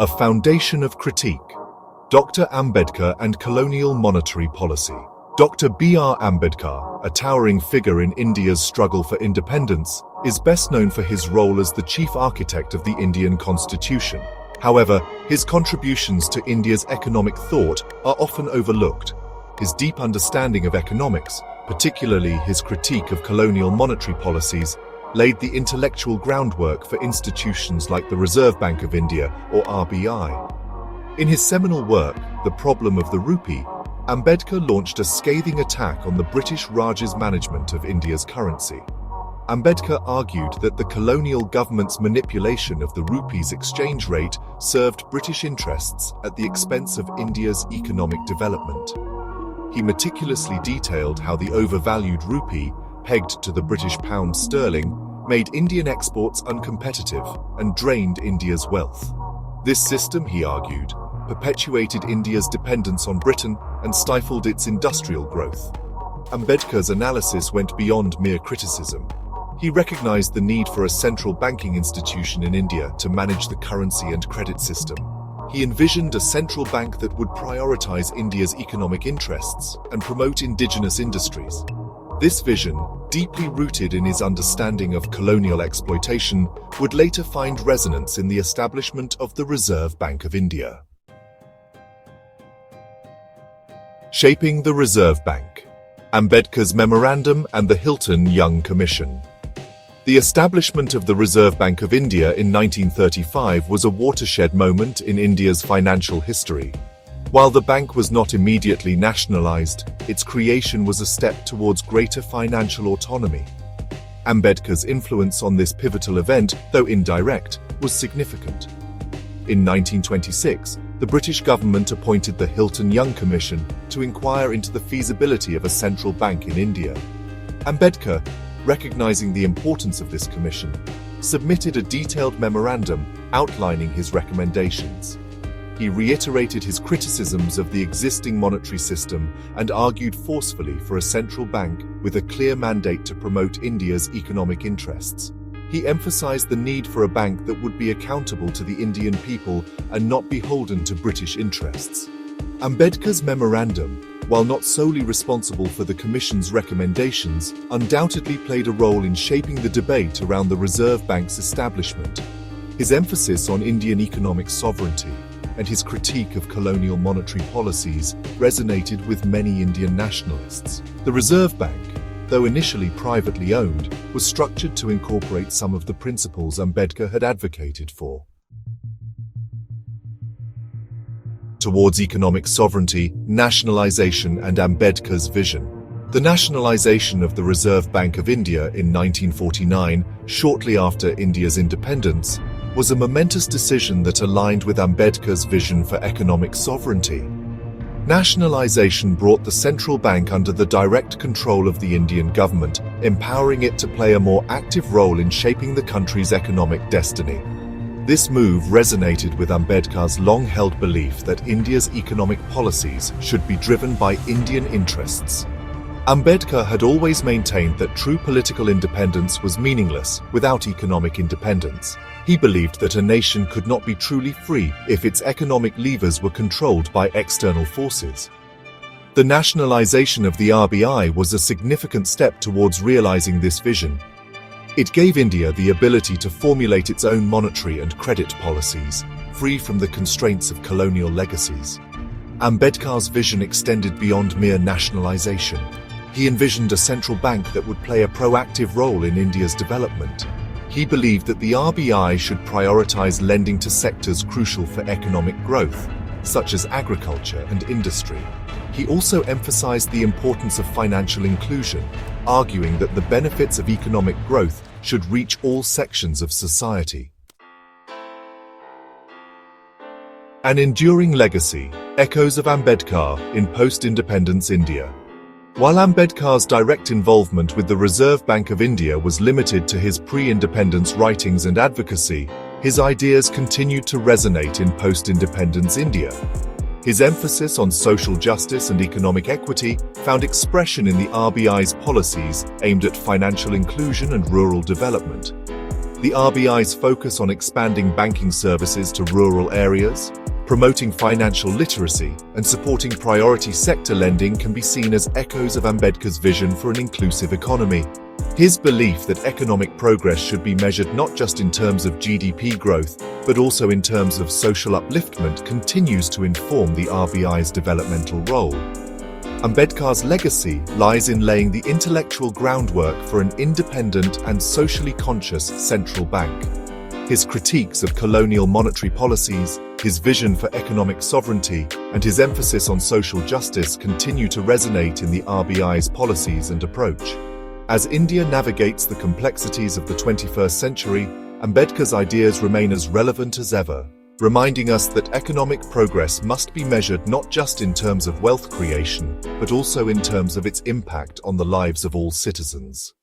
A Foundation of Critique. Dr. Ambedkar and Colonial Monetary Policy. Dr. B.R. Ambedkar, a towering figure in India's struggle for independence, is best known for his role as the chief architect of the Indian Constitution. However, his contributions to India's economic thought are often overlooked. His deep understanding of economics, particularly his critique of colonial monetary policies, laid the intellectual groundwork for institutions like the Reserve Bank of India, or RBI. In his seminal work, The Problem of the Rupee, Ambedkar launched a scathing attack on the British Raj's management of India's currency. Ambedkar argued that the colonial government's manipulation of the rupee's exchange rate served British interests at the expense of India's economic development. He meticulously detailed how the overvalued rupee, pegged to the British pound sterling, made Indian exports uncompetitive and drained India's wealth. This system, he argued, perpetuated India's dependence on Britain and stifled its industrial growth. Ambedkar's analysis went beyond mere criticism. He recognized the need for a central banking institution in India to manage the currency and credit system. He envisioned a central bank that would prioritize India's economic interests and promote indigenous industries. This vision, deeply rooted in his understanding of colonial exploitation, would later find resonance in the establishment of the Reserve Bank of India. Shaping the Reserve Bank. Ambedkar's Memorandum and the Hilton Young Commission. The establishment of the Reserve Bank of India in 1935 was a watershed moment in India's financial history. While the bank was not immediately nationalized, its creation was a step towards greater financial autonomy. Ambedkar's influence on this pivotal event, though indirect, was significant. In 1926, the British government appointed the Hilton Young Commission to inquire into the feasibility of a central bank in India. Ambedkar, recognizing the importance of this commission, submitted a detailed memorandum outlining his recommendations. He reiterated his criticisms of the existing monetary system and argued forcefully for a central bank with a clear mandate to promote India's economic interests. He emphasized the need for a bank that would be accountable to the Indian people and not beholden to British interests. Ambedkar's memorandum, while not solely responsible for the Commission's recommendations, undoubtedly played a role in shaping the debate around the Reserve Bank's establishment. His emphasis on Indian economic sovereignty and his critique of colonial monetary policies resonated with many Indian nationalists. The Reserve Bank, though initially privately owned, was structured to incorporate some of the principles Ambedkar had advocated for. Towards economic sovereignty, nationalization, and Ambedkar's vision. The nationalization of the Reserve Bank of India in 1949, shortly after India's independence, was a momentous decision that aligned with Ambedkar's vision for economic sovereignty. Nationalization brought the central bank under the direct control of the Indian government, empowering it to play a more active role in shaping the country's economic destiny. This move resonated with Ambedkar's long-held belief that India's economic policies should be driven by Indian interests. Ambedkar had always maintained that true political independence was meaningless without economic independence. He believed that a nation could not be truly free if its economic levers were controlled by external forces. The nationalization of the RBI was a significant step towards realizing this vision. It gave India the ability to formulate its own monetary and credit policies, free from the constraints of colonial legacies. Ambedkar's vision extended beyond mere nationalization. He envisioned a central bank that would play a proactive role in India's development. He believed that the RBI should prioritize lending to sectors crucial for economic growth, such as agriculture and industry. He also emphasized the importance of financial inclusion, arguing that the benefits of economic growth should reach all sections of society. An enduring legacy, echoes of Ambedkar in post-independence India. While Ambedkar's direct involvement with the Reserve Bank of India was limited to his pre-independence writings and advocacy, his ideas continued to resonate in post-independence India. His emphasis on social justice and economic equity found expression in the RBI's policies aimed at financial inclusion and rural development. The RBI's focus on expanding banking services to rural areas, promoting financial literacy, and supporting priority sector lending can be seen as echoes of Ambedkar's vision for an inclusive economy. His belief that economic progress should be measured not just in terms of GDP growth, but also in terms of social upliftment continues to inform the RBI's developmental role. Ambedkar's legacy lies in laying the intellectual groundwork for an independent and socially conscious central bank. His critiques of colonial monetary policies, his vision for economic sovereignty, and his emphasis on social justice continue to resonate in the RBI's policies and approach. As India navigates the complexities of the 21st century, Ambedkar's ideas remain as relevant as ever, reminding us that economic progress must be measured not just in terms of wealth creation, but also in terms of its impact on the lives of all citizens.